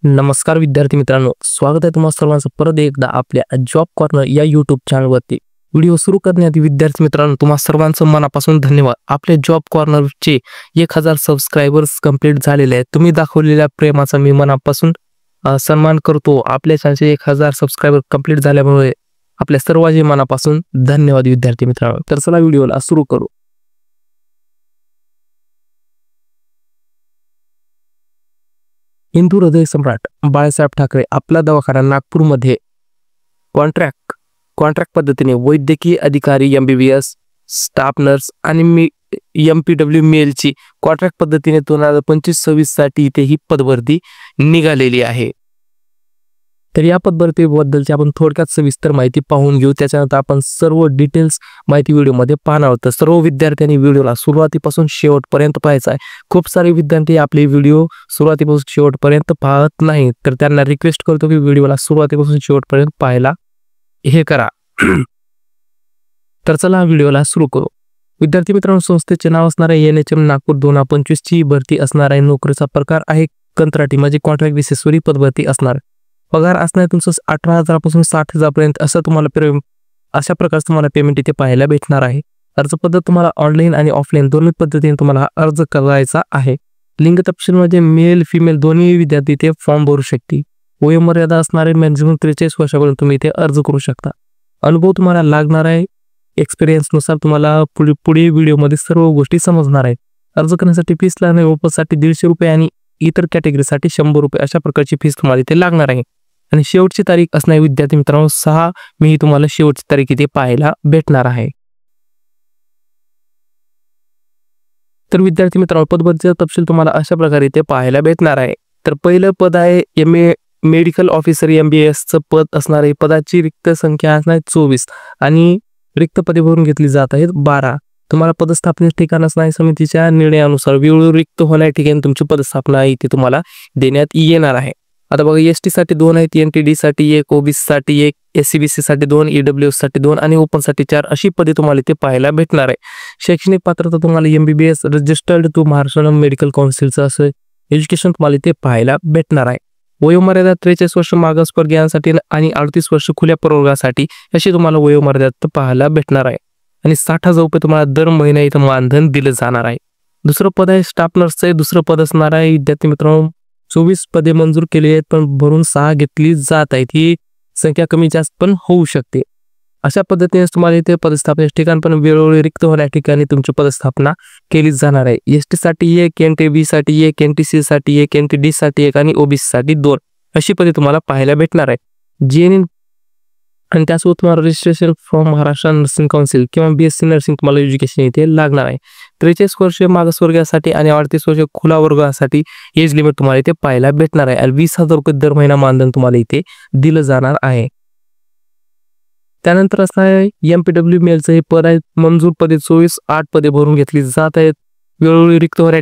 नमस्कार विद्यार्थी मित्रांनो, स्वागत आहे तुम्हा सर्वांचं परत एकदा आपल्या जॉब कॉर्नर या यूट्यूब चॅनलवरती। व्हिडिओ सुरू करण्याआधी विद्यार्थी मित्रांनो तुम्हा सर्वांचं मनापासून धन्यवाद। आपल्या जॉब कॉर्नरचे 1000 सबस्क्रायबर्स कंप्लीट झालेले आहेत। तुम्ही दाखवलेल्या प्रेमाचा मी मनापासून सन्मान करतो। आपल्या चॅनलचे 1000 सबस्क्रायबर कंप्लीट झाल्यामुळे आपल्या सर्वांचे मनापासून धन्यवाद विद्यार्थी मित्रांनो। तर चला व्हिडिओला सुरू करू। हिंदू हृदय सम्राट बाळासाहेब ठाकरे आपला दवाखाना नागपूरमध्ये कॉन्ट्रॅक्ट पद्धतीने वैद्यकीय अधिकारी MBBS स्टाफ नर्स आणि MPW मेलची कॉन्ट्रॅक्ट पद्धतीने 2025-26 साठी इथे ही पदभरती निघालेली आहे। तर या पदभरतीबद्दलची आपण थोडक्यात सविस्तर माहिती पाहून घेऊ। त्याच्यानंतर आपण सर्व डिटेल्स माहिती व्हिडिओमध्ये पाहणार आहोत। सर्व विद्यार्थ्यांनी व्हिडिओला सुरुवातीपासून शेवटपर्यंत पाहायचा आहे। खूप सारे विद्यार्थी आपले व्हिडिओ सुरुवातीपासून शेवटपर्यंत पाहत नाहीत, तर त्यांना रिक्वेस्ट करतो की व्हिडिओला सुरुवातीपासून शेवटपर्यंत पाहायला हे करा। तर चला व्हिडिओला सुरू करू। विद्यार्थी मित्रांनो, संस्थेचे नाव असणार आहे NHM नागपूर 2025 ची भरती असणार आहे। नोकरीचा प्रकार आहे कंत्राटी म्हणजे कॉन्ट्रॅक्ट बेसिसवर पदभरती असणार। पगार असणार तुमचं 18,000 पासून 60,000 पर्यंत असं तुम्हाला अशा प्रकारचं तुम्हाला पेमेंट इथे पाहायला भेटणार आहे। अर्ज पद्धत तुम्हाला ऑनलाईन आणि ऑफलाईन दोन्ही पद्धतीने तुम्हाला अर्ज करायचा आहे। लिंग तपशील म्हणजे मेल फिमेल दोन्ही विद्यार्थी इथे फॉर्म भरू शकतील। वयोमर्यादा असणारे मॅक्झिमम 43 वर्षापर्यंत तुम्ही इथे अर्ज करू शकता। अनुभव तुम्हाला लागणार आहे। एक्सपिरियन्स नुसार तुम्हाला पुढे व्हिडिओमध्ये सर्व गोष्टी समजणार आहेत। अर्ज करण्यासाठी फीस लागणार ओपनसाठी 150 रुपये आणि इतर कॅटेगरीसाठी 100 रुपये अशा प्रकारची फीस तुम्हाला इथे लागणार आहे। आणि शेवटची तारीख असणार विद्यार्थी मित्रांनो 6 मे तुम्हाला शेवटची तारीख इथे पाहायला भेटणार आहे। तर विद्यार्थी मित्रांनो, पदभरतीचा तपशील तुम्हाला अशा प्रकारे इथे पाहायला भेटणार आहे। तर पहिलं पद आहे MA मेडिकल ऑफिसर MBBS चं पद असणार आहे। पदाची रिक्त संख्या असणार 24 आणि रिक्त पदे भरून घेतली जात आहेत 12। तुम्हाला पदस्थापनेचे ठिकाण असणार समितीच्या निर्णयानुसार वेळोवेळी रिक्त होणाऱ्या ठिकाणी तुमची पदस्थापना इथे तुम्हाला देण्यात येणार आहे। आता बघा, ST साठी 2 आहेत, NTD साठी 1, OBC साठी 1, SCBC साठी 2, EWS साठी 2 आणि ओपन साठी 4 अशी पदे तुम्हाला इथे पाहायला भेटणार आहे। शैक्षणिक पात्रता तुम्हाला MBBS registered to Maharashtra medical काउन्सिलचं असं एज्युकेशन तुम्हाला इथे पाहायला भेटणार आहे। वयोमर्यादा 43 वर्ष मागासवर्गीयांसाठी आणि 38 वर्ष खुल्या प्रवर्गासाठी अशी तुम्हाला वयोमर्यादा पाहायला भेटणार आहे। आणि 60,000 रुपये तुम्हाला दर महिना इथं मानधन दिलं जाणार आहे। दुसरं पद आहे स्टाफ नर्सचं दुसरं पद असणार आहे। विद्यार्थी मित्रांनो, 24 पदे मंजूर केली आहेत, पण भरून 6 घेतली जात आहेत। ही संख्या कमी जास्त पण होऊ शकते। अशा पद्धतीने तुम्हाला इथे पदस्थापनेचे ठिकाण पण वेळोवेळी रिक्त होण्या ठिकाणी तुमची पदस्थापना केली जाणार आहे। ST साठी 1, NTB साठी 1, NTC साठी 1, NTD साठी 1 आणि OBC साठी 2 अशी पदे तुम्हाला पाहायला भेटणार आहे। GN आणि त्यासोबत तुम्हाला registration from Maharashtra nursing council किंवा BSc नर्सिंग तुम्हाला एज्युकेशन इथे लागणार आहे। 43 वर्ष मागासवर्गीयासाठी आणि 38 वर्ष खुला वर्गासाठी एज लिमिट तुम्हाला इथे पाहायला भेटणार आहे। 20,000 रुपये दर महिना मानधन तुम्हाला इथे दिलं जाणार आहे। त्यानंतर असणार आहे MPW मेलचं हे पद आहे। मंजूर पदे 24, 8 पदे भरून घेतली जात आहेत। वेळोवेळी रिक्त होण्या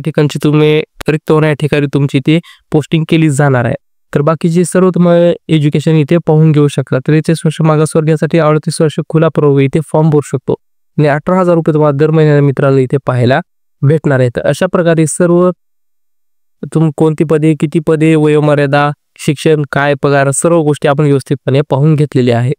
ठिकाणी तुमची इथे पोस्टिंग केली जाणार आहे। तर बाकीचे सर्व तुम्हाला एज्युकेशन इथे पाहून घेऊ शकता। 43 वर्ष मागासवर्गीयासाठी 38 वर्ष खुला प्रवर्ग इथे फॉर्म भरू शकतो आणि 18,000 रुपये तुम्हाला दर महिन्याला मित्रांनो इथे पाहायला भेटणार आहेत। अशा प्रकारे सर्व कोणती पदे, किती पदे, वयोमर्यादा, शिक्षण, काय पगार, सर्व गोष्टी आपण व्यवस्थितपणे पाहून घेतलेल्या आहे।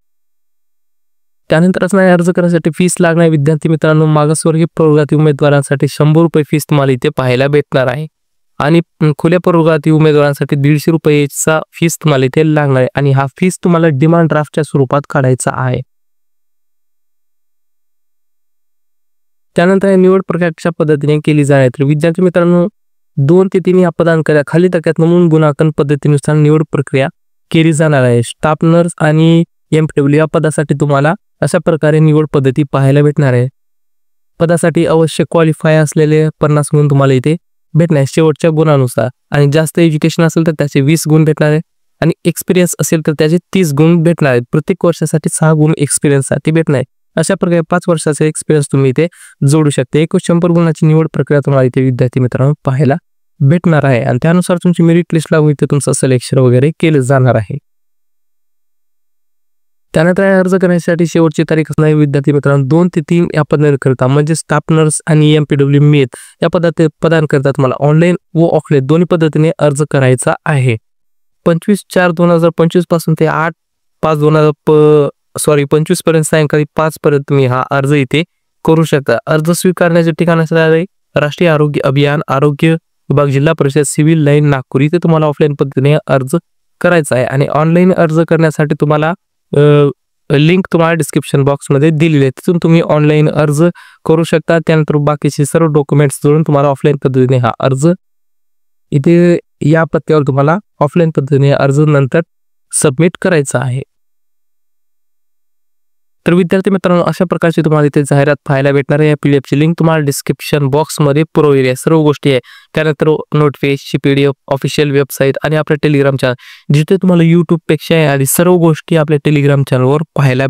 त्यानंतर असणार अर्ज करण्यासाठी फीस लागणार विद्यार्थी मित्रांनो, मागासवर्गीय प्रवर्गातील उमेदवारांसाठी 100 रुपये फीस तुम्हाला इथे पाहायला भेटणार आहे आणि खुल्या प्रवर्गातील उमेदवारांसाठी 150 रुपयेचा फीस तुम्हाला इथे लागणार आहे आणि हा फीस तुम्हाला डिमांड ड्राफ्टच्या स्वरूपात काढायचा आहे। त्यानंतर निवड प्रक्रिया कशा पद्धतीने केली जाणार तर विद्यार्थी मित्रांनो 2 ते 3 या पदांकरिता खाली तक्त्यात नमूद गुणांकन पद्धतीनुसार निवड प्रक्रिया केली जाणार आहे। स्टाफ नर्स आणि MPW या पदासाठी तुम्हाला अशा प्रकारे निवड पद्धती पाहायला भेटणार आहे। पदासाठी आवश्यक क्वालिफाय असलेले 50 गुण तुम्हाला इथे भेटणार शेवटच्या गुणानुसार आणि जास्त एज्युकेशन असेल तर त्याचे 20 गुण भेटणार आहे आणि एक्सपिरियन्स असेल तर त्याचे 30 गुण भेटणार आहेत। प्रत्येक वर्षासाठी 6 गुण एक्सपिरियन्ससाठी भेटणार आहे। अशा प्रकारे 5 वर्षाचा एक्सपिरियन्स तुम्ही इथे जोडू शकता। 100 गुणाची निवड प्रक्रिया तुम्हाला इथे विद्यार्थी मित्रांनो पाहायला भेटणार आहे आणि त्यानुसार तुमची मेरिट लिस्ट लागू इथे तुमचं सिलेक्शन वगैरे केलं जाणार आहे। त्यानंतर अर्ज करण्यासाठी शेवटची तारीख असणार विद्यार्थी मित्रांनो 2 ते 3 या पदांकरिता म्हणजे स्टाफ नर्स आणि MPW मेल या पदांकरिता तुम्हाला ऑनलाईन व ऑफलाईन दोन्ही पद्धतीने अर्ज करायचा आहे। 25/4/2025 पासून ते 8/5/25 पर्यंत सायंकाळी 5 पर्यंत तुम्ही हा अर्ज इथे करू शकता. अर्ज स्वीकारण्याचे ठिकाण असणार आहे राष्ट्रीय आरोग्य अभियान, आरोग्य विभाग, जिल्हा परिषद, सिव्हिल लाईन, नागपूर. इथे तुम्हाला ऑफलाईन पद्धतीने अर्ज करायचा आहे आणि ऑनलाईन अर्ज करण्यासाठी तुम्हाला लिंक तुम्हाला डिस्क्रिप्शन बॉक्समध्ये दिलेली आहे. तिथून तुम्ही ऑनलाईन अर्ज करू शकता. त्यानंतर बाकीचे सर्व डॉक्युमेंट्स जोडून तुम्हाला ऑफलाईन पद्धतीने हा अर्ज इथे या पत्त्यावर तुम्हाला ऑफलाईन पद्धतीने अर्ज नंतर सबमिट करायचा आहे. तर विद्यार्थी मित्रांनो, अशा प्रकारची तुम्हाला इथे जाहिरात पाहायला भेटणार आहे. या पीडीएफची लिंक तुम्हाला डिस्क्रिप्शन बॉक्समध्ये पुरवलेली आहे. सर्व गोष्टी आहे. त्यानंतर नोटिफिकेशनची पीडीएफ, ऑफिशियल वेबसाईट आणि आपल्या टेलिग्राम चॅनल, जिथे तुम्हाला यूट्यूबपेक्षा आणि सर्व गोष्टी आपल्या टेलिग्राम चॅनलवर पाहायला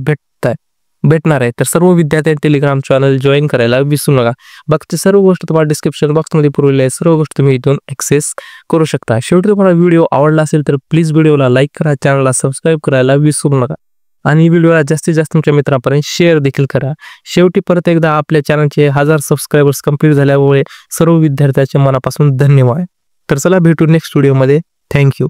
भेटणार आहे. तर सर्व विद्यार्थ्यांनी टेलिग्राम चॅनल जॉईन करायला विसरू नका. बाकीच्या सर्व गोष्टी तुम्हाला डिस्क्रिप्शन बॉक्समध्ये पुरवलेल्या आहे. सर्व गोष्टी तुम्ही इथून ॲक्सेस करू शकता. शेवटी तुम्हाला व्हिडिओ आवडला असेल तर प्लीज व्हिडिओला लाईक करा, चॅनलला सबस्क्राईब करायला विसरू नका आणि व्हिडिओला जास्तीत जास्त तुमच्या मित्रांपर्यंत शेअर देखील करा. शेवटी परत एकदा आपल्या चॅनलचे 1000 सबस्क्रायबर्स कंप्लीट झाल्यामुळे सर्व विद्यार्थ्यांचे मनापासून धन्यवाद. तर चला भेटू नेक्स्ट व्हिडिओमध्ये. थँक्यू.